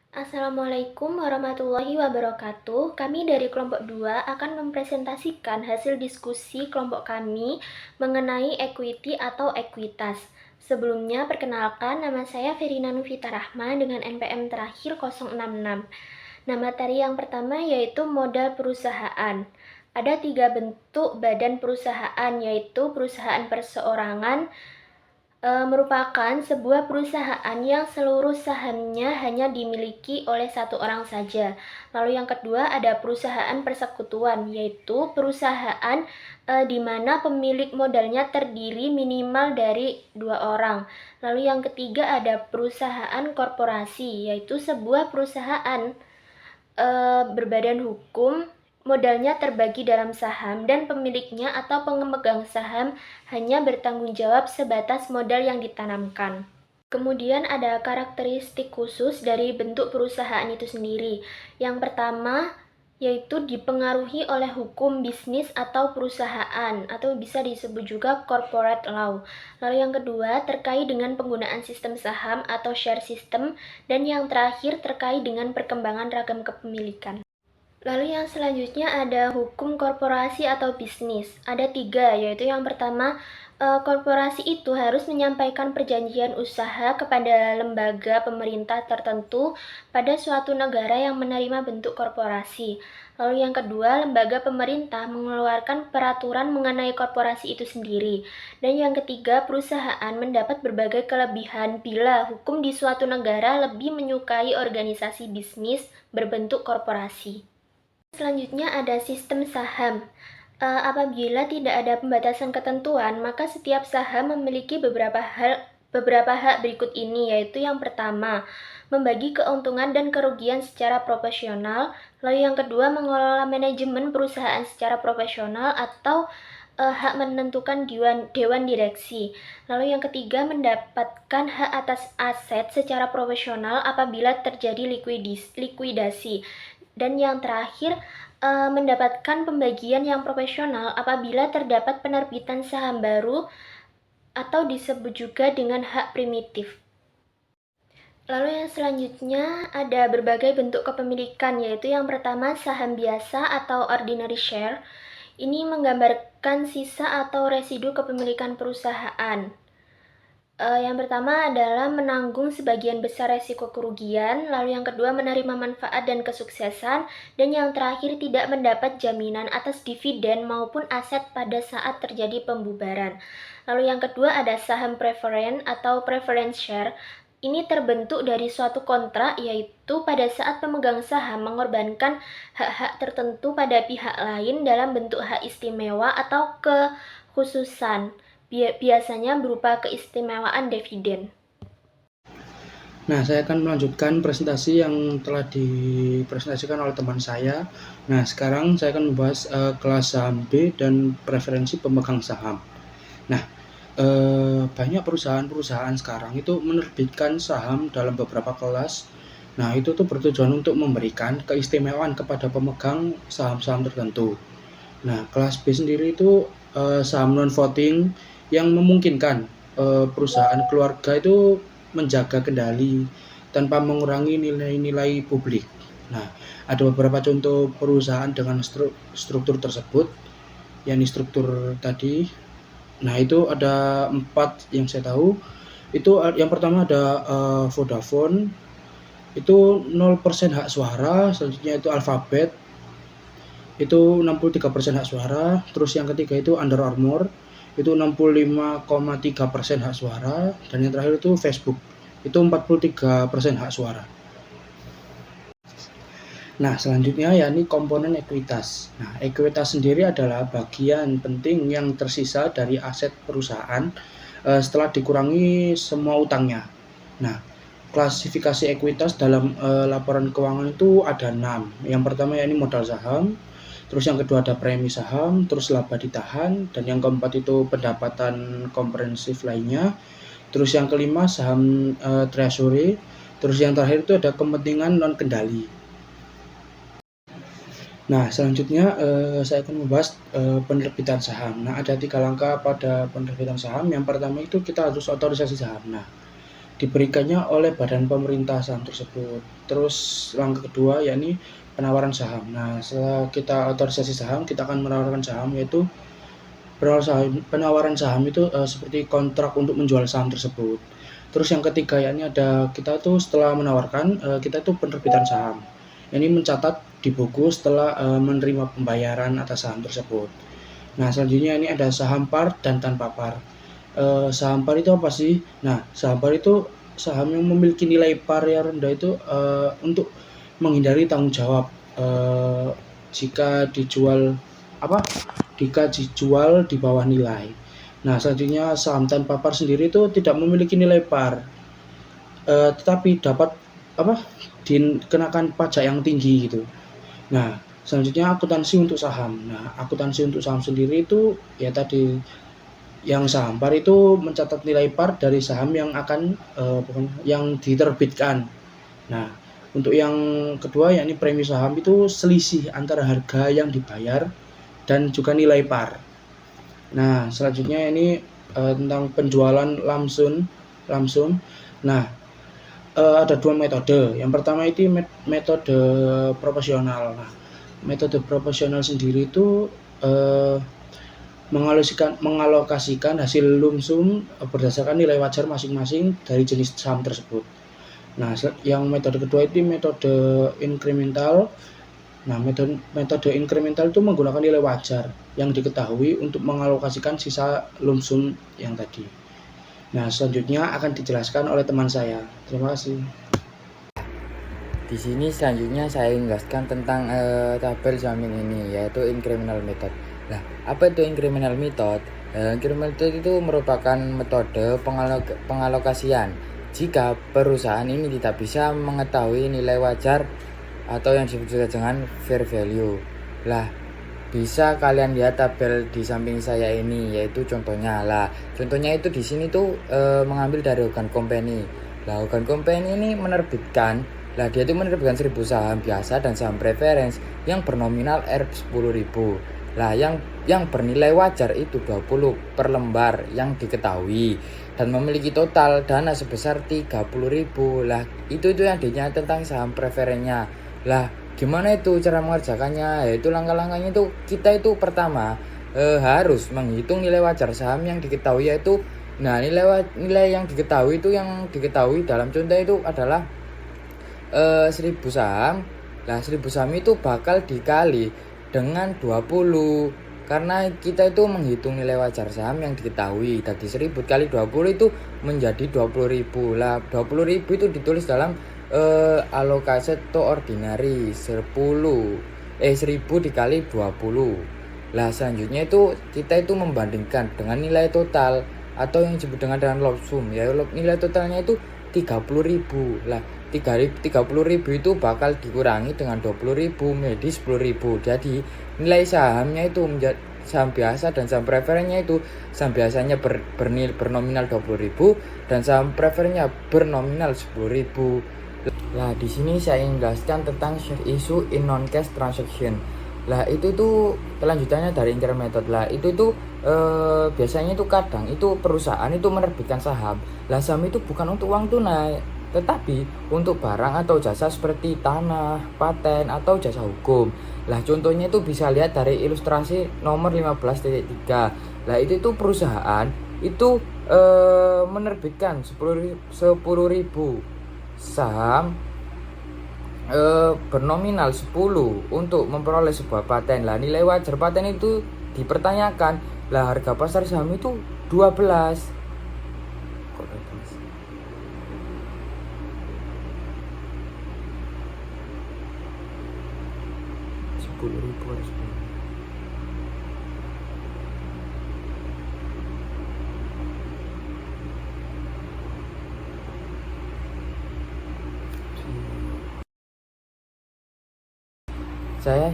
Assalamualaikum warahmatullahi wabarakatuh. Kami dari kelompok 2 akan mempresentasikan hasil diskusi kelompok kami mengenai equity atau ekuitas. Sebelumnya, perkenalkan nama saya Verina Nufita Rahma dengan NPM terakhir 066. Nah, materi yang pertama yaitu modal perusahaan. Ada 3 bentuk badan perusahaan, yaitu perusahaan perseorangan, merupakan sebuah perusahaan yang seluruh sahamnya hanya dimiliki oleh satu orang saja. Lalu yang kedua ada perusahaan persekutuan, yaitu perusahaan di mana pemilik modalnya terdiri minimal dari 2 orang. Lalu yang ketiga ada perusahaan korporasi, yaitu sebuah perusahaan berbadan hukum, modalnya terbagi dalam saham dan pemiliknya atau pemegang saham hanya bertanggung jawab sebatas modal yang ditanamkan. Kemudian ada karakteristik khusus dari bentuk perusahaan itu sendiri. Yang pertama yaitu dipengaruhi oleh hukum bisnis atau perusahaan atau bisa disebut juga corporate law. Lalu yang kedua terkait dengan penggunaan sistem saham atau share system, dan yang terakhir terkait dengan perkembangan ragam kepemilikan. Lalu yang selanjutnya ada hukum korporasi atau bisnis. Ada 3, yaitu yang pertama, korporasi itu harus menyampaikan perjanjian usaha kepada lembaga pemerintah tertentu pada suatu negara yang menerima bentuk korporasi. Lalu yang kedua, lembaga pemerintah mengeluarkan peraturan mengenai korporasi itu sendiri. Dan yang ketiga, perusahaan mendapat berbagai kelebihan bila hukum di suatu negara lebih menyukai organisasi bisnis berbentuk korporasi. Selanjutnya ada sistem saham. Apabila tidak ada pembatasan ketentuan, maka setiap saham memiliki beberapa hak berikut ini, yaitu yang pertama, membagi keuntungan dan kerugian secara proporsional. Lalu yang kedua, mengelola manajemen perusahaan secara profesional atau hak menentukan dewan direksi. Lalu yang ketiga, mendapatkan hak atas aset secara profesional apabila terjadi likuidasi. Dan yang terakhir, mendapatkan pembagian yang profesional apabila terdapat penerbitan saham baru atau disebut juga dengan hak primitif. Lalu yang selanjutnya ada berbagai bentuk kepemilikan, yaitu yang pertama saham biasa atau ordinary share. Ini menggambarkan sisa atau residu kepemilikan perusahaan. Yang pertama adalah menanggung sebagian besar resiko kerugian, lalu yang kedua menerima manfaat dan kesuksesan, dan yang terakhir tidak mendapat jaminan atas dividen maupun aset pada saat terjadi pembubaran. Lalu yang kedua ada saham preferen atau preference share. Ini terbentuk dari suatu kontrak, yaitu pada saat pemegang saham mengorbankan hak-hak tertentu pada pihak lain dalam bentuk hak istimewa atau kekhususan, biasanya berupa keistimewaan dividen. Nah, saya akan melanjutkan presentasi yang telah dipresentasikan oleh teman saya. Nah, sekarang saya akan membahas kelas saham B dan preferensi pemegang saham. Nah, banyak perusahaan-perusahaan sekarang itu menerbitkan saham dalam beberapa kelas. Nah, itu tuh bertujuan untuk memberikan keistimewaan kepada pemegang saham-saham tertentu. Nah, kelas B sendiri itu saham non-voting yang memungkinkan perusahaan keluarga itu menjaga kendali tanpa mengurangi nilai-nilai publik. Nah, ada beberapa contoh perusahaan dengan struktur tersebut, yakni struktur tadi. Nah, itu ada 4 yang saya tahu. Itu yang pertama ada Vodafone, itu 0% hak suara. Selanjutnya itu Alphabet, itu 63% hak suara. Terus yang ketiga itu Under Armour, itu 65,3% hak suara. Dan yang terakhir itu Facebook, itu 43% hak suara. Nah, selanjutnya yakni komponen ekuitas. Nah, ekuitas sendiri adalah bagian penting yang tersisa dari aset perusahaan setelah dikurangi semua utangnya. Nah, klasifikasi ekuitas dalam laporan keuangan itu ada 6. Yang pertama yakni modal saham, terus yang kedua ada premi saham, terus laba ditahan, dan yang keempat itu pendapatan komprehensif lainnya. Terus yang kelima saham treasury, terus yang terakhir itu ada kepentingan non kendali. Nah, selanjutnya saya akan membahas penerbitan saham. Nah, ada 3 langkah pada penerbitan saham. Yang pertama itu kita harus otorisasi saham. Nah, diberikannya oleh badan pemerintah saham tersebut. Terus langkah kedua yakni penawaran saham. Nah, setelah kita otorisasi saham, kita akan menawarkan saham, yaitu penawaran saham itu seperti kontrak untuk menjual saham tersebut. Terus yang ketiga yakni ada kita tuh setelah menawarkan kita tuh penerbitan saham. Ini mencatat di buku setelah menerima pembayaran atas saham tersebut. Nah, selanjutnya ini ada saham par dan tanpa par. Saham par itu apa sih? Nah, saham par itu saham yang memiliki nilai par yang rendah itu untuk menghindari tanggung jawab jika dijual di bawah nilai. Nah, selanjutnya saham tanpa par sendiri itu tidak memiliki nilai par, tetapi dapat dikenakan pajak yang tinggi gitu. Nah, selanjutnya akuntansi untuk saham. Nah, akuntansi untuk saham sendiri itu ya tadi yang saham par itu mencatat nilai par dari saham yang akan yang diterbitkan. Nah, untuk yang kedua yakni premi saham itu selisih antara harga yang dibayar dan juga nilai par. Nah, selanjutnya ini tentang penjualan lamsum. Nah, ada dua metode. Yang pertama itu metode proporsional. Nah, metode proporsional sendiri itu mengalokasikan hasil lumsum berdasarkan nilai wajar masing-masing dari jenis saham tersebut. Nah, yang metode kedua itu metode inkremental. Nah, metode inkremental itu menggunakan nilai wajar yang diketahui untuk mengalokasikan sisa lumsum yang tadi. Nah, selanjutnya akan dijelaskan oleh teman saya. Terima kasih. Di sini selanjutnya saya menjelaskan tentang tabel jamin ini, yaitu incremental method. Nah, apa itu incremental method? Incremental method itu merupakan metode pengalokasian jika perusahaan ini tidak bisa mengetahui nilai wajar atau yang disebut juga dengan fair value. Lah, bisa kalian lihat tabel di samping saya ini, yaitu contohnya. Lah, contohnya itu di sini tuh mengambil dari Hogan Company. Lah, Hogan Company ini menerbitkan, dia itu menerbitkan 1000 saham biasa dan saham preference yang bernominal R10.000. Lah, yang bernilai wajar itu 20 per lembar yang diketahui dan memiliki total dana sebesar 30.000. Lah, itu yang dinyatakan tentang saham preferensinya. Lah, gimana itu cara mengerjakannya? Yaitu langkah-langkahnya itu kita itu pertama harus menghitung nilai wajar saham yang diketahui, yaitu nilai yang diketahui itu dalam contoh itu adalah 1000 saham. Lah, 1000 saham itu bakal dikali dengan 20 karena kita itu menghitung nilai wajar saham yang diketahui. Tadi 1000 kali 20 itu menjadi 20.000. Lah, 20.000 itu ditulis dalam alokasi to ordinary 1000 dikali 20. Lah, selanjutnya itu kita itu membandingkan dengan nilai total atau yang disebut dengan lump sum, ya nilai totalnya itu 30.000. Lah, 30.000 itu bakal dikurangi dengan 20.000 menjadi 10.000. Jadi nilai sahamnya itu menjadi saham biasa dan saham preferensinya itu saham biasanya bernominal 20.000 dan saham preferensinya bernominal 10.000. Lah, di sini saya ingin jelaskan tentang share issue in non-cash transaction. Lah, itu tuh kelanjutannya dari incremental method. Lah, itu tuh biasanya itu kadang itu perusahaan itu menerbitkan saham. Lah, saham itu bukan untuk uang tunai, tetapi untuk barang atau jasa seperti tanah, paten, atau jasa hukum. Lah, contohnya itu bisa lihat dari ilustrasi nomor 15.3. Lah, itu perusahaan itu menerbitkan 10.000 saham bernominal 10 untuk memperoleh sebuah paten. Lah, nilai wajar paten itu dipertanyakan. Lah, harga pasar saham itu 12. 10.000 harus.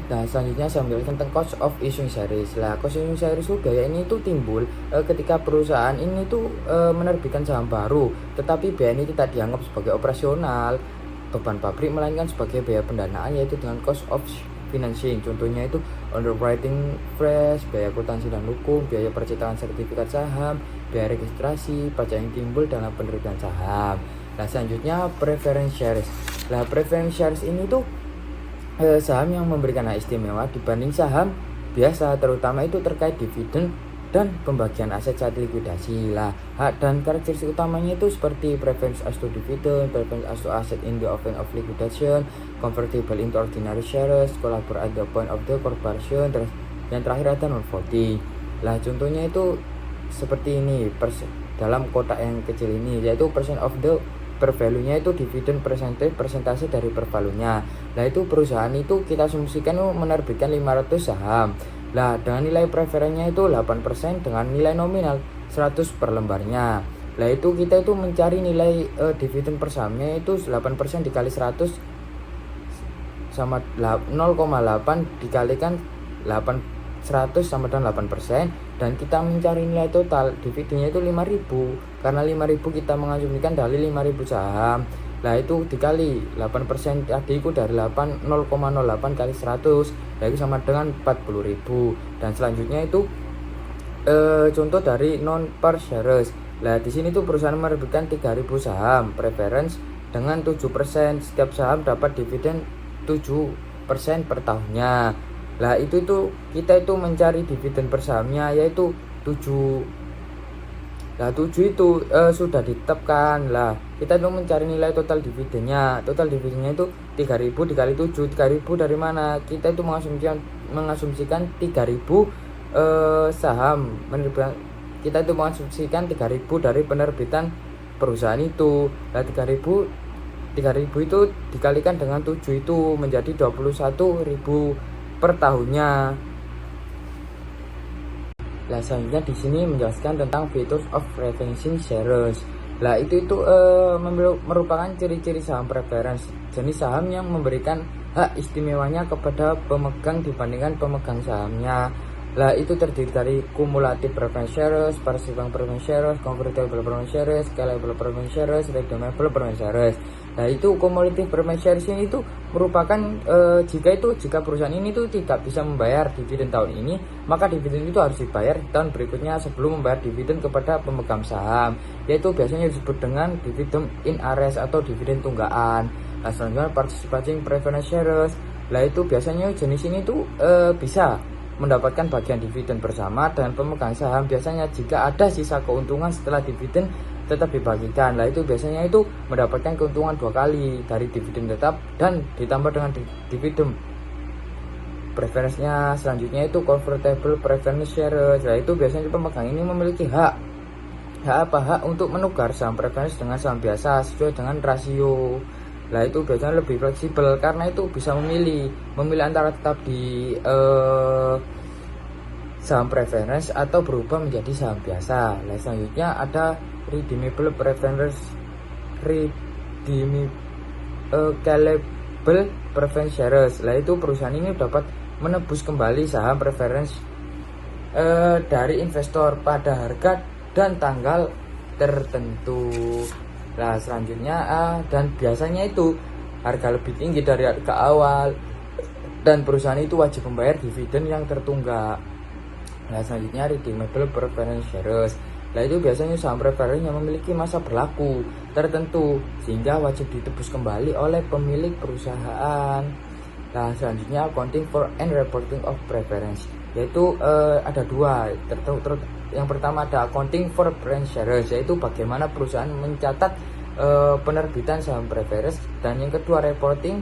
Selanjutnya saya menjelaskan tentang cost of issuing shares. Lah, cost issuing shares itu biaya ini tuh timbul ketika perusahaan ini tuh menerbitkan saham baru, tetapi biaya ini tidak dianggap sebagai operasional beban pabrik melainkan sebagai biaya pendanaan, yaitu dengan cost of financing. Contohnya itu underwriting fees, biaya akuntansi dan hukum, biaya percetakan sertifikat saham, biaya registrasi, pajak yang timbul dalam penerbitan saham. Nah, selanjutnya preference shares. Nah, preference shares ini tuh saham yang memberikan hak istimewa dibanding saham biasa, terutama itu terkait dividen dan pembagian aset saat likuidasi. Lah, hak dan karakteristik utamanya itu seperti preference as to dividend, preference as to asset in the event of liquidation, convertible into ordinary shares, collaborate at the point of the corporation, terus yang terakhir ada non voting. Lah, contohnya itu seperti ini dalam kotak yang kecil ini, yaitu percent of the per value-nya itu dividen persentase dari per value-nya. Nah, itu perusahaan itu kita asumsikan menerbitkan 500 saham. Nah, dengan nilai preferensinya itu 8% dengan nilai nominal 100 per lembarnya. Nah, itu kita itu mencari nilai dividen per sahamnya itu 8% dikali 100 sama 0,8 dikalikan 100 sama dengan 8%, dan kita mencari nilai total dividennya itu 5.000. Karena 5.000 kita mengasumsikan dari 5.000 saham. Nah, itu dikali 8% tadi itu dari 0,08 kali 100, yaitu sama dengan 40.000. Dan selanjutnya itu contoh dari non per shares. Nah, di sini tuh perusahaan menerbitkan 3.000 saham preference dengan 7%. Setiap saham dapat dividen 7% per tahunnya. Lah, itu kita itu mencari dividen per sahamnya yaitu 7. Lah, 7 itu sudah ditetapkan. Lah, kita itu mencari nilai total dividennya. Total dividennya itu 3.000 dikali 7. 3.000 dari mana? Kita itu mengasumsikan 3.000 saham penerbitan. Kita itu mengasumsikan 3.000 dari penerbitan perusahaan itu. Lah, 3.000 itu dikalikan dengan 7 itu menjadi 21.000 per tahunnya. Nah, selanjutnya di sini menjelaskan tentang features of preference shares. Nah, itu merupakan ciri-ciri saham preference, jenis saham yang memberikan hak istimewanya kepada pemegang dibandingkan pemegang sahamnya. Lah, itu terdiri dari cumulative preference shares, participant preference shares, convertible preference shares, scalable preference shares, redeemable preference shares. Nah, itu cumulative preference shares ini itu merupakan jika perusahaan ini tuh tidak bisa membayar dividen tahun ini, maka dividen itu harus dibayar di tahun berikutnya sebelum membayar dividen kepada pemegang saham, yaitu biasanya disebut dengan dividen in arrears atau dividen tunggakan. Nah, selanjutnya participating preference shares. Nah, itu biasanya jenis ini tuh bisa mendapatkan bagian dividen bersama dengan pemegang saham, biasanya jika ada sisa keuntungan setelah dividen tetap dibagikan. Lah, itu biasanya itu mendapatkan keuntungan 2 kali dari dividen tetap dan ditambah dengan dividen preference-nya. Selanjutnya itu convertible preference shares. Nah, itu biasanya pemegang ini memiliki hak untuk menukar saham preference dengan saham biasa sesuai dengan rasio. Lah, itu biasanya lebih fleksibel karena itu bisa memilih antara tetap di saham preference atau berubah menjadi saham biasa. Nah, selanjutnya ada redeemable preference, callable preference shares. Lah, itu perusahaan ini dapat menebus kembali saham preference dari investor pada harga dan tanggal tertentu. Nah, selanjutnya dan biasanya itu harga lebih tinggi dari harga awal dan perusahaan itu wajib membayar dividen yang tertunggak. Nah, selanjutnya redeemable preference shares. Nah, itu biasanya saham preference yang memiliki masa berlaku tertentu sehingga wajib ditebus kembali oleh pemilik perusahaan. Nah, selanjutnya accounting for and reporting of preference, yaitu ada dua. Yang pertama ada accounting for preference shares, yaitu bagaimana perusahaan mencatat penerbitan saham preference, dan yang kedua reporting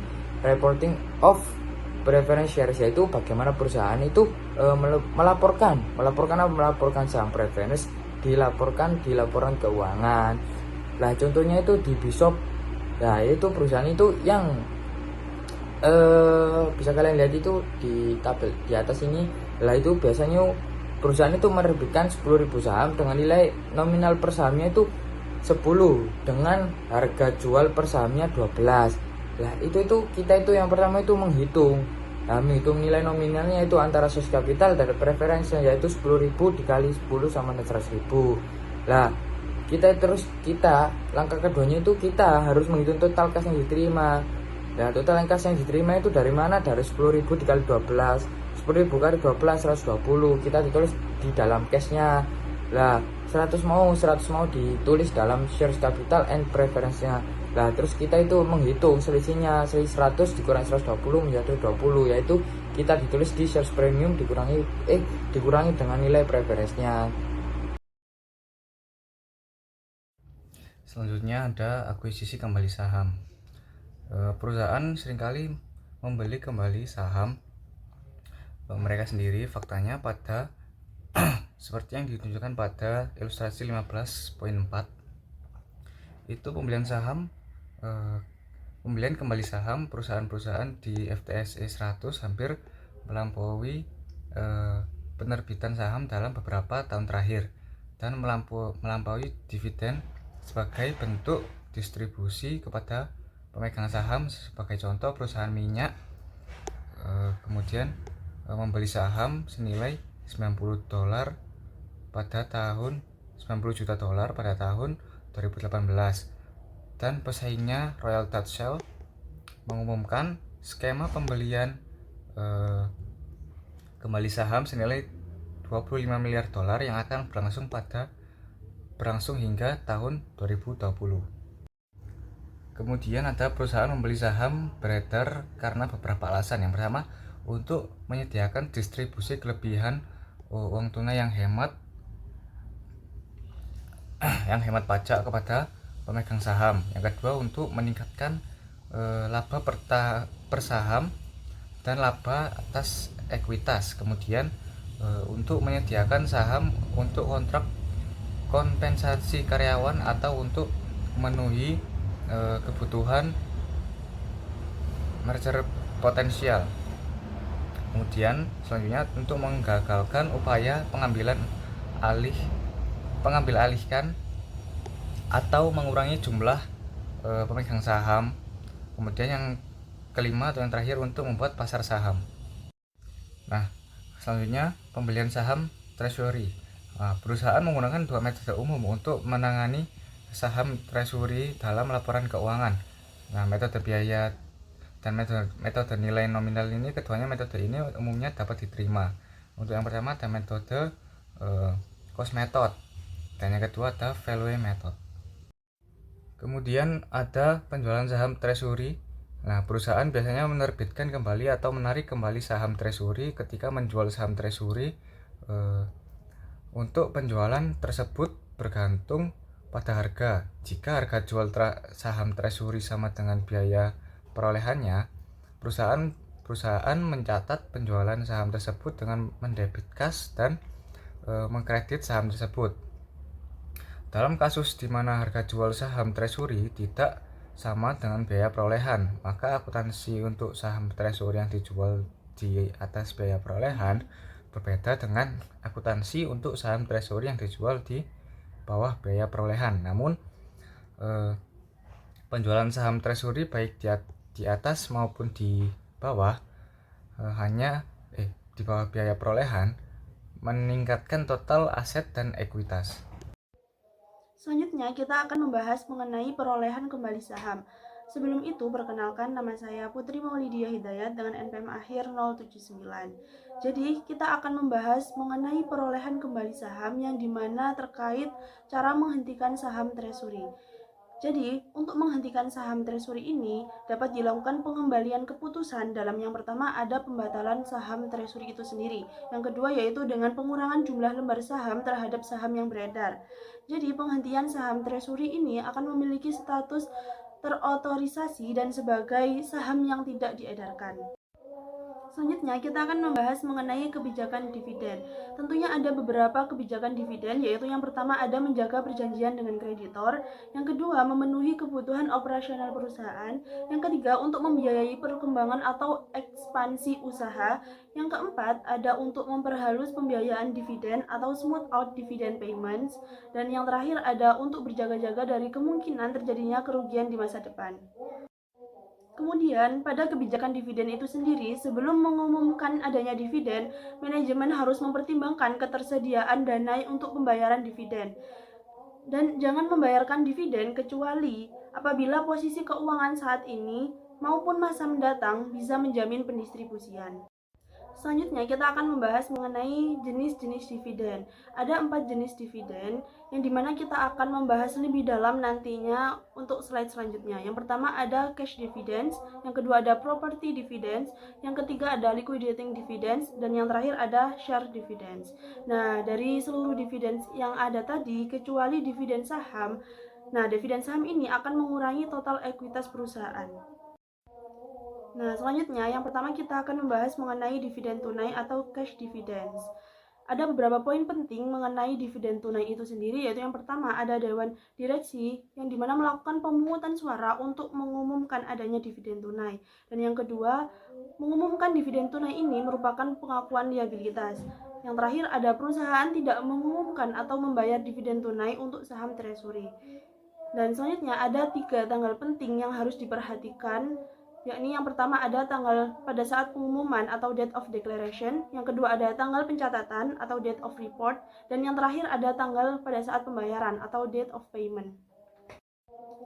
of preference shares, yaitu bagaimana perusahaan itu melaporkan saham preference di laporan keuangan. Nah, contohnya itu di Bishop. Nah, itu perusahaan itu yang bisa kalian lihat itu di tabel di atas ini. Lah, itu biasanya perusahaan itu menerbitkan 10.000 saham dengan nilai nominal per sahamnya itu 10 dengan harga jual per sahamnya 12. Lah, itu kita itu yang pertama itu menghitung nilai nominalnya itu antara source capital dari preference, yaitu 10.000 dikali 10 sama 100.000. Lah, langkah keduanya itu kita harus menghitung total cash yang diterima. Nah, total yang kas yang diterima itu dari mana? Dari 10.000 dikali 12. 10.000 kali 12 120. Kita ditulis di dalam cashnya. Lah, 100 mau ditulis dalam shares capital and preference-nya. Nah, terus kita itu menghitung selisihnya, selisih 100 dikurangi 120 menjadi 20, yaitu kita ditulis di shares premium dikurangi dengan nilai preference-nya. Selanjutnya ada akuisisi kembali saham. Perusahaan seringkali membeli kembali saham mereka sendiri. Faktanya pada seperti yang ditunjukkan pada ilustrasi 15.4, itu pembelian kembali saham perusahaan-perusahaan di FTSE 100 hampir melampaui penerbitan saham dalam beberapa tahun terakhir dan melampaui dividen sebagai bentuk distribusi kepada pemegang saham. Sebagai contoh, perusahaan minyak kemudian membeli saham senilai $90 pada tahun 90 juta dolar pada tahun 2018, dan pesaingnya Royal Dutch Shell mengumumkan skema pembelian kembali saham senilai $25 miliar yang akan berlangsung hingga tahun 2020. Kemudian ada perusahaan membeli saham beredar karena beberapa alasan. Yang pertama, untuk menyediakan distribusi kelebihan uang tunai yang hemat pajak kepada pemegang saham. Yang kedua, untuk meningkatkan laba per saham dan laba atas ekuitas. Kemudian untuk menyediakan saham untuk kontrak kompensasi karyawan atau untuk memenuhi kebutuhan merger potensial. Kemudian selanjutnya untuk menggagalkan upaya pengambil alihkan atau mengurangi jumlah pemegang saham. Kemudian yang kelima atau yang terakhir, untuk membuat pasar saham. Nah, selanjutnya pembelian saham treasury. Perusahaan menggunakan dua metode umum untuk menangani saham treasury dalam laporan keuangan. Nah, metode biaya dan metode nilai nominal ini, keduanya metode ini umumnya dapat diterima. Untuk yang pertama ada metode cost method, dan yang kedua ada value method. Kemudian ada penjualan saham treasury. Nah, perusahaan biasanya menerbitkan kembali atau menarik kembali saham treasury ketika menjual saham treasury. Untuk penjualan tersebut bergantung pada harga. Jika harga jual saham treasury sama dengan biaya perolehannya, perusahaan mencatat penjualan saham tersebut dengan mendebit kas dan mengkredit saham tersebut. Dalam kasus di mana harga jual saham treasury tidak sama dengan biaya perolehan, maka akuntansi untuk saham treasury yang dijual di atas biaya perolehan berbeda dengan akuntansi untuk saham treasury yang dijual di bawah biaya perolehan. Namun penjualan saham treasury baik di atas maupun di bawah di bawah biaya perolehan meningkatkan total aset dan ekuitas. Selanjutnya kita akan membahas mengenai perolehan kembali saham. Sebelum itu, perkenalkan, nama saya Putri Maulidia Hidayat dengan NPM akhir 079. Jadi, kita akan membahas mengenai perolehan kembali saham yang dimana terkait cara menghentikan saham treasury. Jadi, untuk menghentikan saham treasury ini dapat dilakukan pengembalian keputusan. Dalam yang pertama ada pembatalan saham treasury itu sendiri. Yang kedua yaitu dengan pengurangan jumlah lembar saham terhadap saham yang beredar. Jadi, penghentian saham treasury ini akan memiliki status terotorisasi dan sebagai saham yang tidak diedarkan. Selanjutnya kita akan membahas mengenai kebijakan dividen. Tentunya ada beberapa kebijakan dividen, yaitu yang pertama ada menjaga perjanjian dengan kreditor, yang kedua memenuhi kebutuhan operasional perusahaan, yang ketiga untuk membiayai perkembangan atau ekspansi usaha, yang keempat ada untuk memperhalus pembiayaan dividen atau smooth out dividend payments, dan yang terakhir ada untuk berjaga-jaga dari kemungkinan terjadinya kerugian di masa depan. Kemudian, pada kebijakan dividen itu sendiri, sebelum mengumumkan adanya dividen, manajemen harus mempertimbangkan ketersediaan dana untuk pembayaran dividen. Dan jangan membayarkan dividen kecuali apabila posisi keuangan saat ini maupun masa mendatang bisa menjamin pendistribusian. Selanjutnya kita akan membahas mengenai jenis-jenis dividen. Ada 4 jenis dividen yang dimana kita akan membahas lebih dalam nantinya untuk slide selanjutnya. Yang pertama ada cash dividends, yang kedua ada property dividends, yang ketiga ada liquidating dividends, dan yang terakhir ada share dividends. Nah, dari seluruh dividends yang ada tadi, kecuali dividen saham, nah dividen saham ini akan mengurangi total ekuitas perusahaan. Nah, selanjutnya yang pertama kita akan membahas mengenai dividen tunai atau cash dividends. Ada beberapa poin penting mengenai dividen tunai itu sendiri, yaitu yang pertama ada dewan direksi yang dimana melakukan pemungutan suara untuk mengumumkan adanya dividen tunai. Dan yang kedua, mengumumkan dividen tunai ini merupakan pengakuan liabilitas. Yang terakhir ada perusahaan tidak mengumumkan atau membayar dividen tunai untuk saham treasury. Dan selanjutnya ada 3 tanggal penting yang harus diperhatikan, yakni yang pertama ada tanggal pada saat pengumuman atau date of declaration, yang kedua ada tanggal pencatatan atau date of report, dan yang terakhir ada tanggal pada saat pembayaran atau date of payment.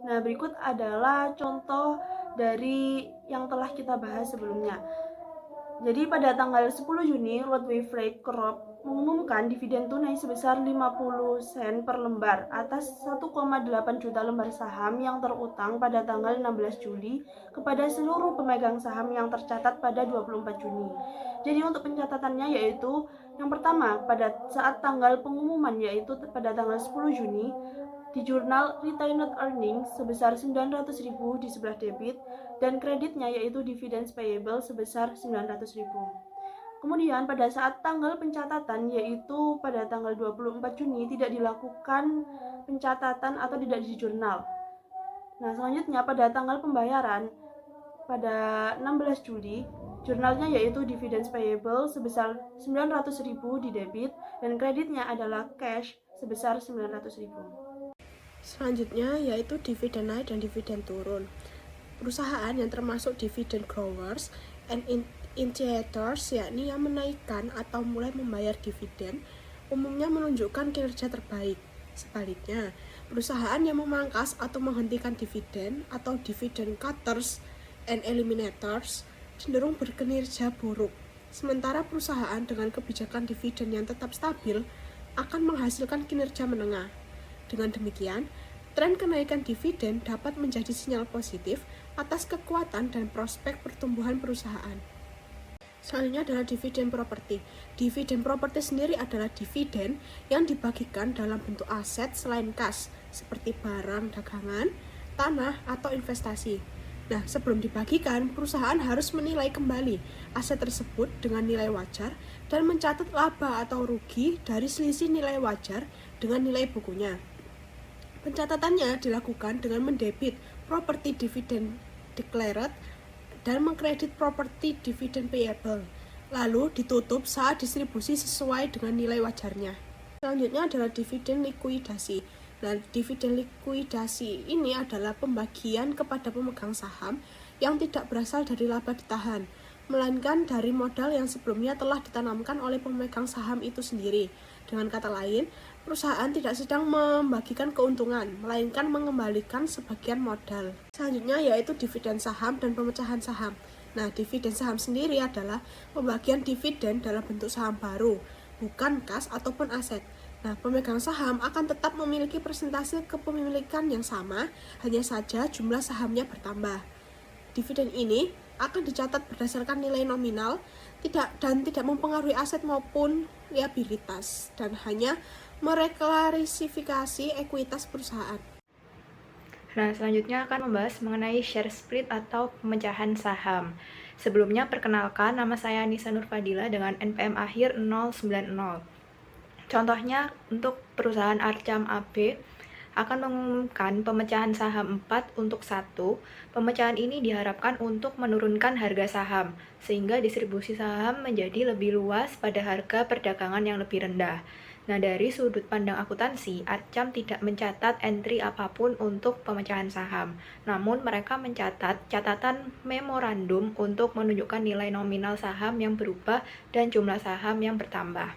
Nah, berikut adalah contoh dari yang telah kita bahas sebelumnya. Jadi pada tanggal 10 Juni, Roadway Freight Corp mengumumkan dividen tunai sebesar 50 sen per lembar atas 1,8 juta lembar saham yang terutang pada tanggal 16 Juli kepada seluruh pemegang saham yang tercatat pada 24 Juni. Jadi untuk pencatatannya yaitu yang pertama pada saat tanggal pengumuman yaitu pada tanggal 10 Juni, di jurnal Retained Earnings sebesar 900.000 di sebelah debit dan kreditnya yaitu dividends payable sebesar 900.000. Kemudian pada saat tanggal pencatatan yaitu pada tanggal 24 Juni tidak dilakukan pencatatan atau tidak di jurnal. Nah, selanjutnya pada tanggal pembayaran pada 16 Juli jurnalnya yaitu dividends payable sebesar 900.000 di debit dan kreditnya adalah cash sebesar 900.000. Selanjutnya yaitu dividen naik dan dividen turun. Perusahaan yang termasuk dividen growers and initiators, yakni yang menaikkan atau mulai membayar dividen, umumnya menunjukkan kinerja terbaik. Sebaliknya, perusahaan yang memangkas atau menghentikan dividen atau dividen cutters and eliminators cenderung berkinerja buruk. Sementara perusahaan dengan kebijakan dividen yang tetap stabil akan menghasilkan kinerja menengah. Dengan demikian, tren kenaikan dividen dapat menjadi sinyal positif atas kekuatan dan prospek pertumbuhan perusahaan. Selanjutnya adalah dividen properti. Dividen properti sendiri adalah dividen yang dibagikan dalam bentuk aset selain kas, seperti barang dagangan, tanah, atau investasi. Nah, sebelum dibagikan, perusahaan harus menilai kembali aset tersebut dengan nilai wajar dan mencatat laba atau rugi dari selisih nilai wajar dengan nilai bukunya. Pencatatannya dilakukan dengan mendebit property dividend declared dan mengkredit property dividend payable, lalu ditutup saat distribusi sesuai dengan nilai wajarnya. Selanjutnya adalah dividen likuidasi. Nah, dividen likuidasi ini adalah pembagian kepada pemegang saham yang tidak berasal dari laba ditahan, melainkan dari modal yang sebelumnya telah ditanamkan oleh pemegang saham itu sendiri. Dengan kata lain, perusahaan tidak sedang membagikan keuntungan, melainkan mengembalikan sebagian modal. Selanjutnya yaitu dividen saham dan pemecahan saham. Nah, dividen saham sendiri adalah pembagian dividen dalam bentuk saham baru, bukan kas ataupun aset. Nah, pemegang saham akan tetap memiliki persentase kepemilikan yang sama, hanya saja jumlah sahamnya bertambah. Dividen ini akan dicatat berdasarkan nilai nominal, tidak mempengaruhi aset maupun liabilitas, dan hanya mereklasifikasi ekuitas perusahaan. Nah, selanjutnya akan membahas mengenai share split atau pemecahan saham. Sebelumnya perkenalkan, nama saya Nisa Nurfadila dengan NPM akhir 090. Contohnya untuk perusahaan Arcam AB akan mengumumkan pemecahan saham 4 untuk 1. Pemecahan ini diharapkan untuk menurunkan harga saham, sehingga distribusi saham menjadi lebih luas pada harga perdagangan yang lebih rendah. Nah, dari sudut pandang akuntansi, Arcam tidak mencatat entry apapun untuk pemecahan saham. Namun, mereka mencatat catatan memorandum untuk menunjukkan nilai nominal saham yang berubah dan jumlah saham yang bertambah.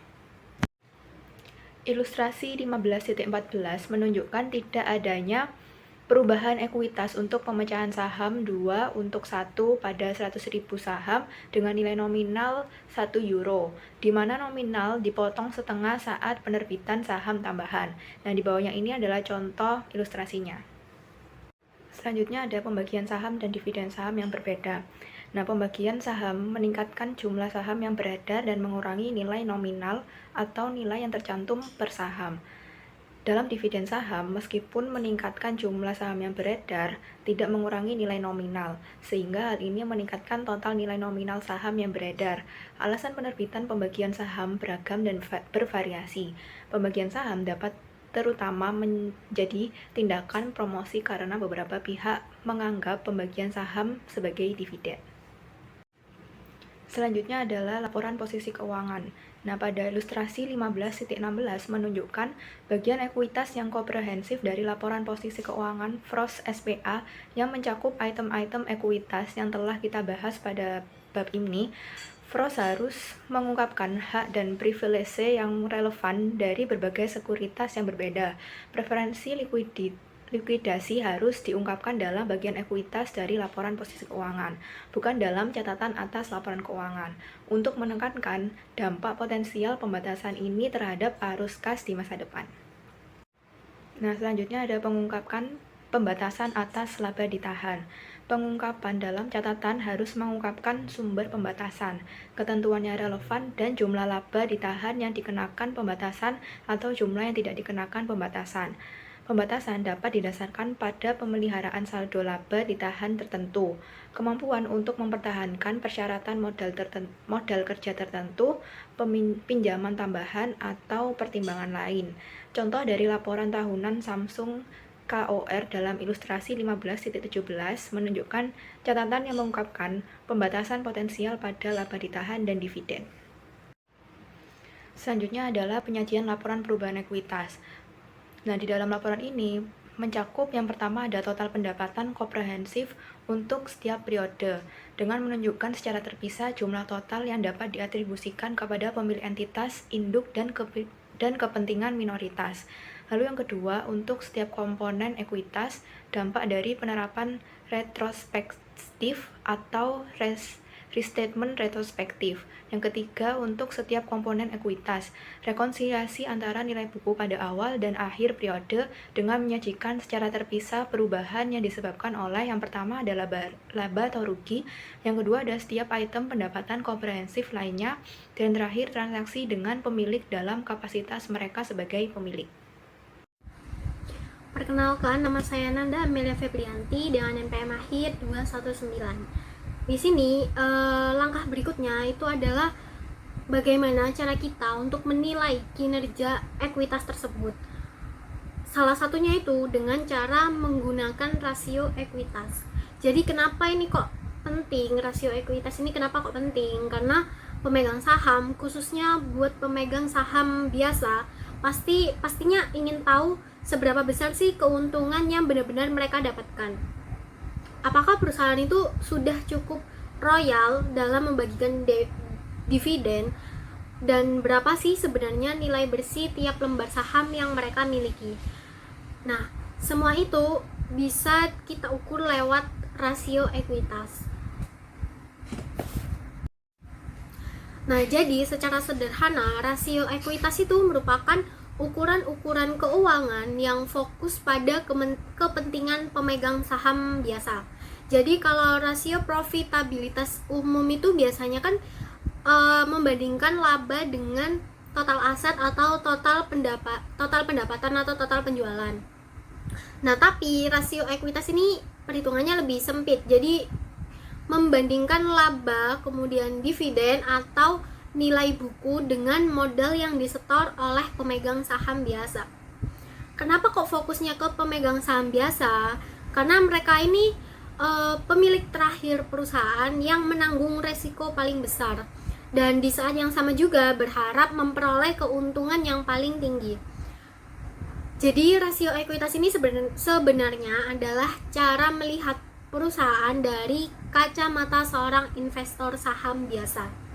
Ilustrasi 15.14 menunjukkan tidak adanya perubahan ekuitas untuk pemecahan saham 2 untuk 1 pada 100.000 saham dengan nilai nominal 1 euro, di mana nominal dipotong setengah saat penerbitan saham tambahan. Nah, di bawahnya ini adalah contoh ilustrasinya. Selanjutnya ada pembagian saham dan dividen saham yang berbeda. Nah, pembagian saham meningkatkan jumlah saham yang beredar dan mengurangi nilai nominal atau nilai yang tercantum per saham. Dalam dividen saham, meskipun meningkatkan jumlah saham yang beredar, tidak mengurangi nilai nominal, sehingga hal ini meningkatkan total nilai nominal saham yang beredar. Alasan penerbitan pembagian saham beragam dan bervariasi. Pembagian saham dapat terutama menjadi tindakan promosi karena beberapa pihak menganggap pembagian saham sebagai dividen. Selanjutnya adalah laporan posisi keuangan. Nah, pada ilustrasi 15.16 menunjukkan bagian ekuitas yang komprehensif dari laporan posisi keuangan FROS SPA yang mencakup item-item ekuitas yang telah kita bahas pada bab ini. FROS harus mengungkapkan hak dan privilege yang relevan dari berbagai sekuritas yang berbeda. Preferensi likuidasi harus diungkapkan dalam bagian ekuitas dari laporan posisi keuangan, bukan dalam catatan atas laporan keuangan, untuk menekankan dampak potensial pembatasan ini terhadap arus kas di masa depan. Nah, selanjutnya ada pengungkapan pembatasan atas laba ditahan. Pengungkapan dalam catatan harus mengungkapkan sumber pembatasan, ketentuannya relevan, dan jumlah laba ditahan yang dikenakan pembatasan atau jumlah yang tidak dikenakan pembatasan. Pembatasan dapat didasarkan pada pemeliharaan saldo laba ditahan tertentu, kemampuan untuk mempertahankan persyaratan modal kerja tertentu, pinjaman tambahan, atau pertimbangan lain. Contoh dari laporan tahunan Samsung KOR dalam ilustrasi 15.17 menunjukkan catatan yang mengungkapkan pembatasan potensial pada laba ditahan dan dividen. Selanjutnya adalah penyajian laporan perubahan ekuitas. Nah, di dalam laporan ini mencakup yang pertama ada total pendapatan komprehensif untuk setiap periode dengan menunjukkan secara terpisah jumlah total yang dapat diatribusikan kepada pemilik entitas, induk, dan kepentingan minoritas. Lalu yang kedua, untuk setiap komponen ekuitas, dampak dari penerapan retrospektif atau restatement retrospektif. Yang ketiga, untuk setiap komponen ekuitas, rekonsiliasi antara nilai buku pada awal dan akhir periode dengan menyajikan secara terpisah perubahan yang disebabkan oleh yang pertama adalah laba atau rugi, yang kedua adalah setiap item pendapatan komprehensif lainnya, dan terakhir transaksi dengan pemilik dalam kapasitas mereka sebagai pemilik. Perkenalkan, nama saya Nanda Amelia Febrianti dengan NPM akhir 219. Di sini langkah berikutnya itu adalah bagaimana cara kita untuk menilai kinerja ekuitas tersebut. Salah satunya itu dengan cara menggunakan rasio ekuitas. Jadi kenapa ini kok penting, rasio ekuitas ini kenapa kok penting? Karena pemegang saham, khususnya buat pemegang saham biasa, pastinya ingin tahu seberapa besar sih keuntungan yang benar-benar mereka dapatkan. Apakah perusahaan itu sudah cukup royal dalam membagikan dividen, dan berapa sih sebenarnya nilai bersih tiap lembar saham yang mereka miliki. Nah, semua itu bisa kita ukur lewat rasio ekuitas. Nah, jadi secara sederhana rasio ekuitas itu merupakan ukuran-ukuran keuangan yang fokus pada kepentingan pemegang saham biasa. Jadi kalau rasio profitabilitas umum itu biasanya kan membandingkan laba dengan total aset atau total pendapatan atau total penjualan. Nah, tapi rasio ekuitas ini perhitungannya lebih sempit. Jadi membandingkan laba, kemudian dividen atau nilai buku dengan modal yang disetor oleh pemegang saham biasa. Kenapa kok fokusnya ke pemegang saham biasa? Karena mereka ini pemilik terakhir perusahaan yang menanggung resiko paling besar, dan di saat yang sama juga berharap memperoleh keuntungan yang paling tinggi. Jadi rasio ekuitas ini sebenarnya adalah cara melihat perusahaan dari kacamata seorang investor saham biasa.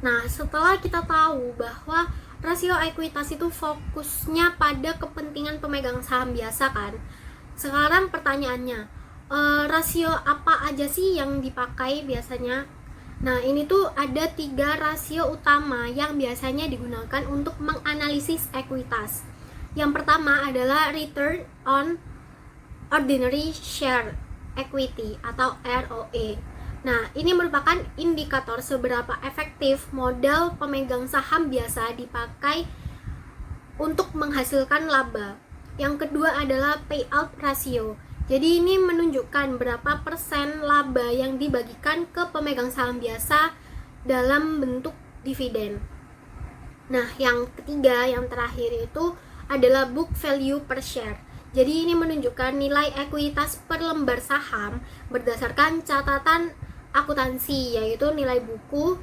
Nah, setelah kita tahu bahwa rasio ekuitas itu fokusnya pada kepentingan pemegang saham biasa kan. Sekarang pertanyaannya, rasio apa aja sih yang dipakai biasanya? Nah, ini tuh ada 3 rasio utama yang biasanya digunakan untuk menganalisis ekuitas. Yang pertama adalah Return on Ordinary Share Equity atau ROE. Nah, ini merupakan indikator seberapa efektif modal pemegang saham biasa dipakai untuk menghasilkan laba. Yang kedua adalah payout ratio. Jadi ini menunjukkan berapa persen laba yang dibagikan ke pemegang saham biasa dalam bentuk dividen. Nah, yang ketiga, yang terakhir itu adalah book value per share. Jadi ini menunjukkan nilai ekuitas per lembar saham berdasarkan catatan akuntansi, yaitu nilai buku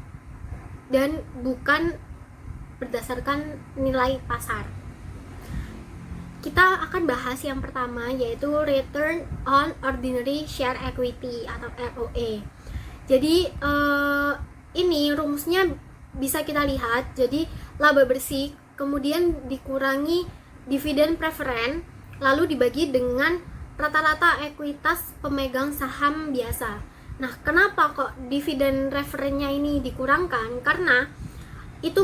dan bukan berdasarkan nilai pasar. Kita akan bahas yang pertama, yaitu Return on Ordinary Share Equity atau ROE. Jadi ini rumusnya bisa kita lihat. Jadi laba bersih kemudian dikurangi dividen preferen, lalu dibagi dengan rata-rata ekuitas pemegang saham biasa. Nah, kenapa kok dividen referennya ini dikurangkan? Karena itu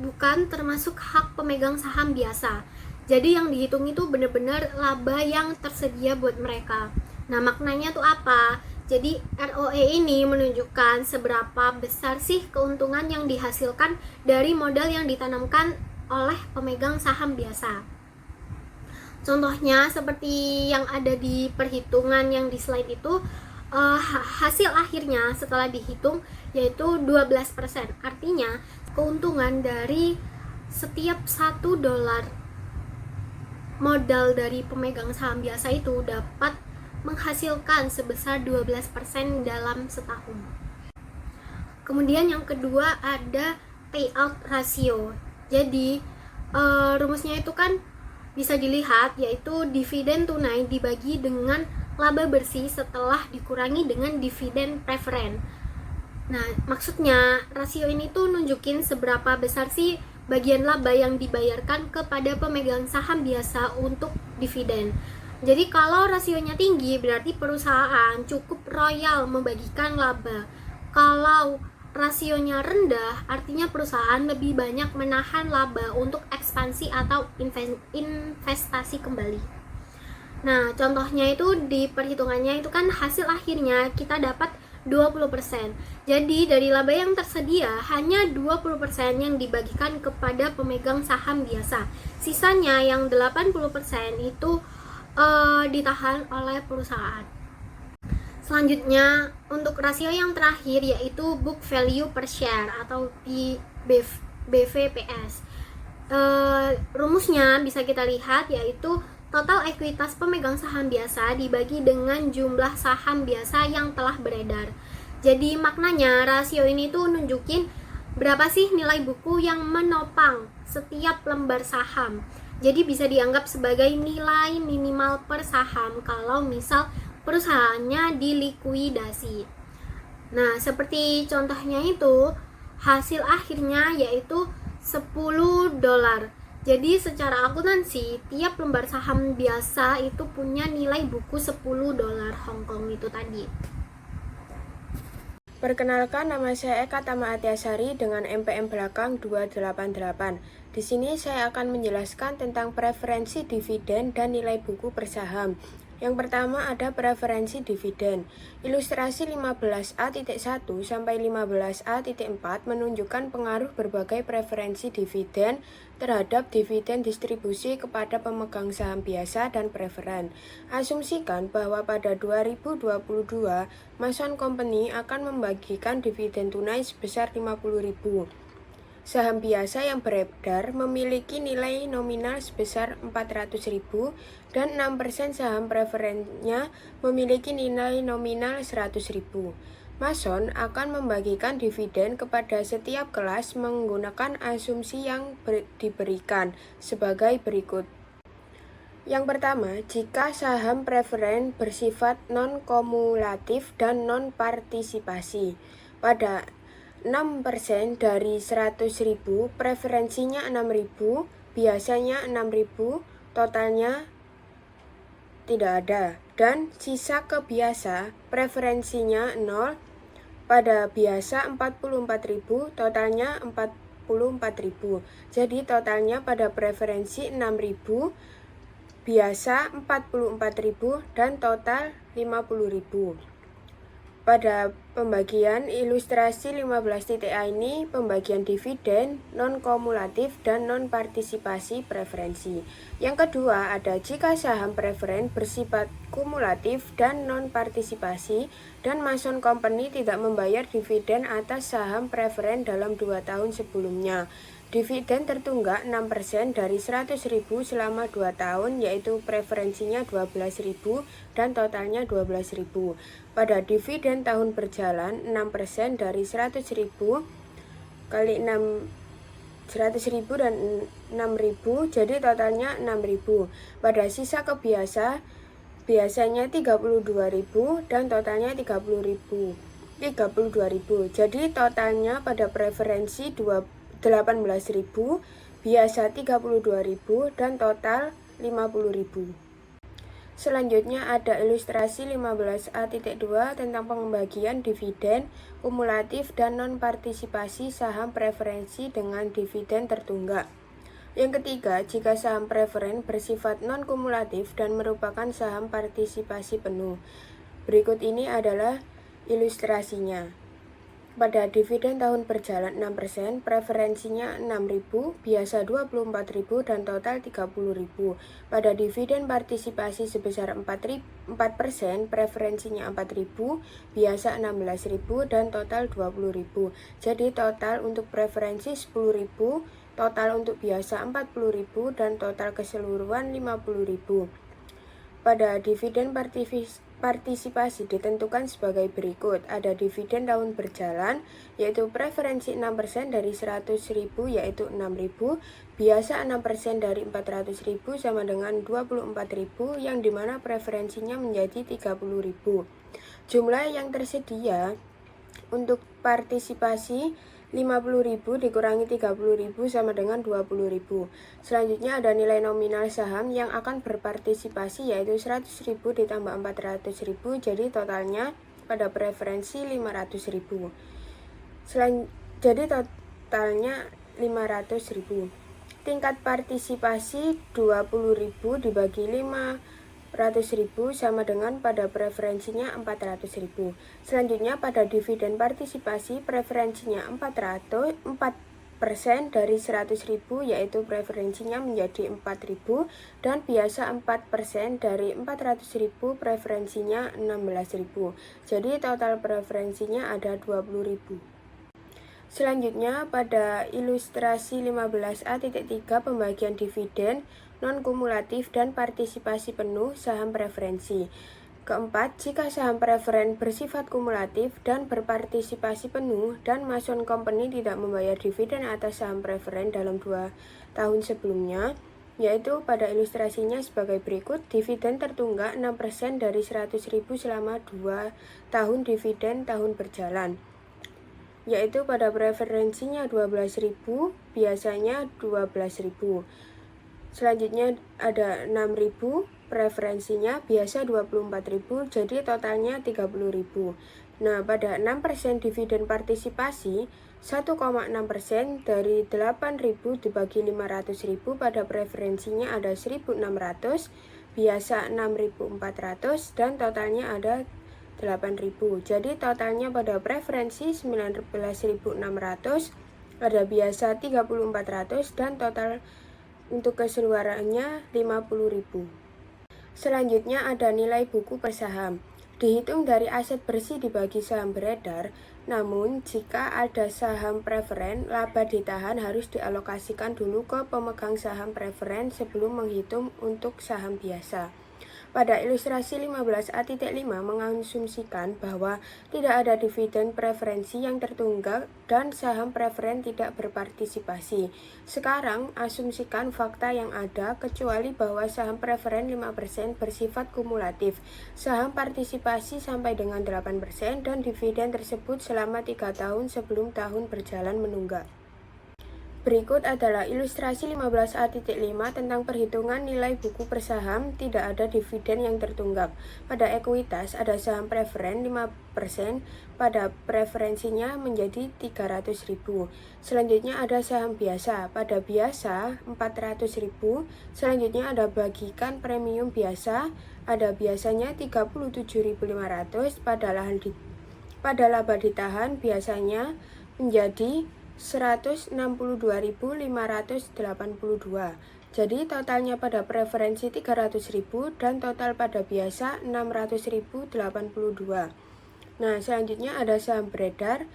bukan termasuk hak pemegang saham biasa. Jadi yang dihitung itu benar-benar laba yang tersedia buat mereka. Nah, maknanya tuh apa? Jadi ROE ini menunjukkan seberapa besar sih keuntungan yang dihasilkan dari modal yang ditanamkan oleh pemegang saham biasa. Contohnya seperti yang ada di perhitungan yang di slide itu, hasil akhirnya setelah dihitung yaitu 12%. Artinya keuntungan dari setiap $1 modal dari pemegang saham biasa itu dapat menghasilkan sebesar 12% dalam setahun. Kemudian yang kedua ada payout ratio. Jadi rumusnya itu kan bisa dilihat, yaitu dividen tunai dibagi dengan laba bersih setelah dikurangi dengan dividen preferen. Nah, maksudnya rasio ini tuh nunjukin seberapa besar sih bagian laba yang dibayarkan kepada pemegang saham biasa untuk dividen. Jadi kalau rasionya tinggi berarti perusahaan cukup royal membagikan laba. Kalau rasionya rendah artinya perusahaan lebih banyak menahan laba untuk ekspansi atau investasi kembali. Nah, contohnya itu di perhitungannya itu kan hasil akhirnya kita dapat 20%. Jadi dari laba yang tersedia hanya 20% yang dibagikan kepada pemegang saham biasa. Sisanya yang 80% itu ditahan oleh perusahaan. Selanjutnya untuk rasio yang terakhir yaitu book value per share atau BVPS. Rumusnya bisa kita lihat yaitu total ekuitas pemegang saham biasa dibagi dengan jumlah saham biasa yang telah beredar. Jadi maknanya rasio ini tuh nunjukin berapa sih nilai buku yang menopang setiap lembar saham. Jadi bisa dianggap sebagai nilai minimal per saham kalau misal perusahaannya dilikuidasi. Nah, seperti contohnya itu hasil akhirnya yaitu $10. Jadi secara akuntansi tiap lembar saham biasa itu punya nilai buku $10 Hongkong itu tadi. Perkenalkan, nama saya Eka Tama Atiasari dengan MPM belakang 288. Di sini saya akan menjelaskan tentang preferensi dividen dan nilai buku per saham. Yang pertama ada preferensi dividen. Ilustrasi 15A.1 sampai 15A.4 menunjukkan pengaruh berbagai preferensi dividen terhadap dividen distribusi kepada pemegang saham biasa dan preferen. Asumsikan bahwa pada 2022, Mason Company akan membagikan dividen tunai sebesar 50.000. Saham biasa yang beredar memiliki nilai nominal sebesar 400.000 dan 6% saham preferennya memiliki nilai nominal 100.000. Mason akan membagikan dividen kepada setiap kelas menggunakan asumsi yang diberikan sebagai berikut. Yang pertama, jika saham preferen bersifat non-kumulatif dan non-partisipasi. Pada 6% dari 100.000, preferensinya 6.000, biasanya 6.000, totalnya tidak ada. Dan sisa ke biasa, preferensinya 0, pada biasa 44.000, totalnya 44.000. Jadi totalnya pada preferensi 6.000, biasa 44.000, dan total 50.000. Pada pembagian ilustrasi 15.A ini, pembagian dividen, non-kumulatif, dan non-partisipasi preferensi. Yang kedua ada jika saham preferen bersifat kumulatif dan non-partisipasi, dan Mason Company tidak membayar dividen atas saham preferen dalam 2 tahun sebelumnya. Dividen tertunggak 6% dari 100.000 selama 2 tahun, yaitu preferensinya 12.000 dan totalnya 12.000. Pada dividen tahun berjalan, 6% dari 100.000 kali 100.000 dan 6.000, jadi totalnya 6.000. Pada sisa ke biasanya 32.000 dan totalnya 32.000. Jadi totalnya pada preferensi 18.000, biasa 32.000, dan total 50.000. Selanjutnya ada ilustrasi 15A.2 tentang pembagian dividen kumulatif dan non-partisipasi saham preferensi dengan dividen tertunggak. Yang ketiga, jika saham preferen bersifat non-kumulatif dan merupakan saham partisipasi penuh. Berikut ini adalah ilustrasinya. Pada dividen tahun berjalan 6%, preferensinya 6.000, biasa 24.000, dan total 30.000. Pada dividen partisipasi sebesar 4%, preferensinya 4.000, biasa 16.000, dan total 20.000. Jadi total untuk preferensi 10.000, total untuk biasa 40.000, dan total keseluruhan 50.000. Pada dividen partisipasi ditentukan sebagai berikut. Ada dividen tahun berjalan, yaitu preferensi 6% dari 100.000, yaitu 6.000, biasa 6% dari 400.000 sama dengan 24.000, yang dimana preferensinya menjadi 30.000. Jumlah yang tersedia untuk partisipasi 50.000 dikurangi 30.000 sama dengan 20.000. Selanjutnya ada nilai nominal saham yang akan berpartisipasi, yaitu 100.000 ditambah 400.000, jadi totalnya pada preferensi 500.000. Jadi totalnya 500.000. Tingkat partisipasi 20.000 dibagi 500.000 sama dengan pada preferensinya 400.000. Selanjutnya pada dividen partisipasi, preferensinya 4% dari 100.000, yaitu preferensinya menjadi 4.000, dan biasa 4% dari 400.000, preferensinya 16.000. Jadi total preferensinya ada 20.000. Selanjutnya pada ilustrasi 15A.3 pembagian dividen non-kumulatif dan partisipasi penuh saham preferensi. Keempat, jika saham preferen bersifat kumulatif dan berpartisipasi penuh dan Mason Company tidak membayar dividen atas saham preferen dalam 2 tahun sebelumnya, yaitu pada ilustrasinya sebagai berikut. Dividen tertunggak 6% dari 100.000 selama 2 tahun dividen tahun berjalan, yaitu pada preferensinya 12.000, biasanya 12.000. Selanjutnya ada 6.000, preferensinya biasa 24.000, jadi totalnya 30.000. Nah, pada 6% dividen partisipasi, 1,6% dari 8.000 dibagi 500.000, pada preferensinya ada 1.600, biasa 6.400, dan totalnya ada 8.000. Jadi totalnya pada preferensi 19.600, ada biasa 3.400, dan total untuk keseluruhannya 50.000. Selanjutnya ada nilai buku per saham. Dihitung dari aset bersih dibagi saham beredar, namun jika ada saham preferen, laba ditahan harus dialokasikan dulu ke pemegang saham preferen sebelum menghitung untuk saham biasa. Pada ilustrasi 15A.5 mengasumsikan bahwa tidak ada dividen preferensi yang tertunggak dan saham preferen tidak berpartisipasi. Sekarang, asumsikan fakta yang ada kecuali bahwa saham preferen 5% bersifat kumulatif, saham partisipasi sampai dengan 8% dan dividen tersebut selama 3 tahun sebelum tahun berjalan menunggak. Berikut adalah ilustrasi 15A.5 tentang perhitungan nilai buku per saham tidak ada dividen yang tertunggak. Pada ekuitas ada saham preferen 5%, pada preferensinya menjadi 300.000. Selanjutnya ada saham biasa, pada biasa 400.000. Selanjutnya ada bagikan premium biasa, ada biasanya 37.500, pada laba ditahan biasanya menjadi 162.582. Jadi totalnya pada preferensi 300.000 dan total pada biasa 600.082. Nah, selanjutnya ada saham beredar,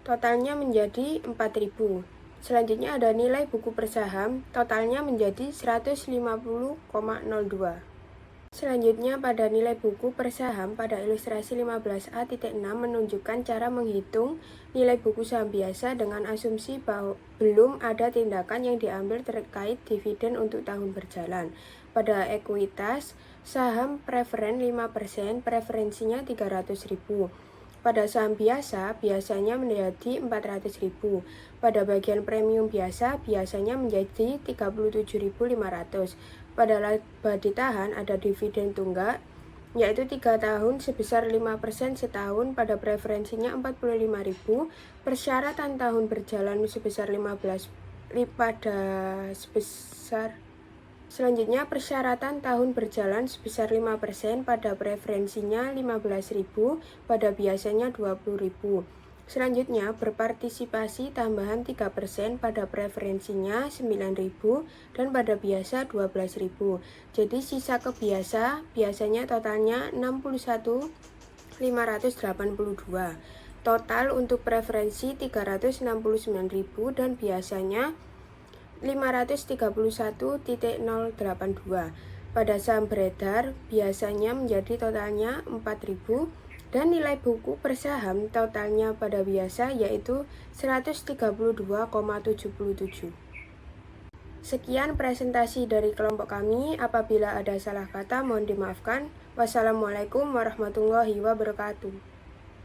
totalnya menjadi 4.000. Selanjutnya ada nilai buku per saham, totalnya menjadi 150,02. Selanjutnya pada nilai buku per saham pada ilustrasi 15A.6 menunjukkan cara menghitung nilai buku saham biasa dengan asumsi bahwa belum ada tindakan yang diambil terkait dividen untuk tahun berjalan. Pada ekuitas, saham preferen 5%, preferensinya 300.000. Pada saham biasa, biasanya menjadi 400.000. Pada bagian premium biasa, biasanya menjadi 37.500. Pada laba ditahan ada dividen tunggak, yaitu 3 tahun sebesar 5% setahun pada preferensinya 45.000, persyaratan tahun berjalan sebesar 15 pada sebesar selanjutnya persyaratan tahun berjalan sebesar 5% pada preferensinya 15.000, pada biasanya 20.000. Selanjutnya berpartisipasi tambahan 3% pada preferensinya 9.000 dan pada biasa 12.000. Jadi sisa ke biasanya totalnya 61.582. Total untuk preferensi 369.000 dan biasanya 531.082. Pada saham beredar biasanya menjadi totalnya 4.000 dan nilai buku per saham totalnya pada biasa yaitu 132,77. Sekian presentasi dari kelompok kami. Apabila ada salah kata mohon dimaafkan. Wassalamualaikum warahmatullahi wabarakatuh.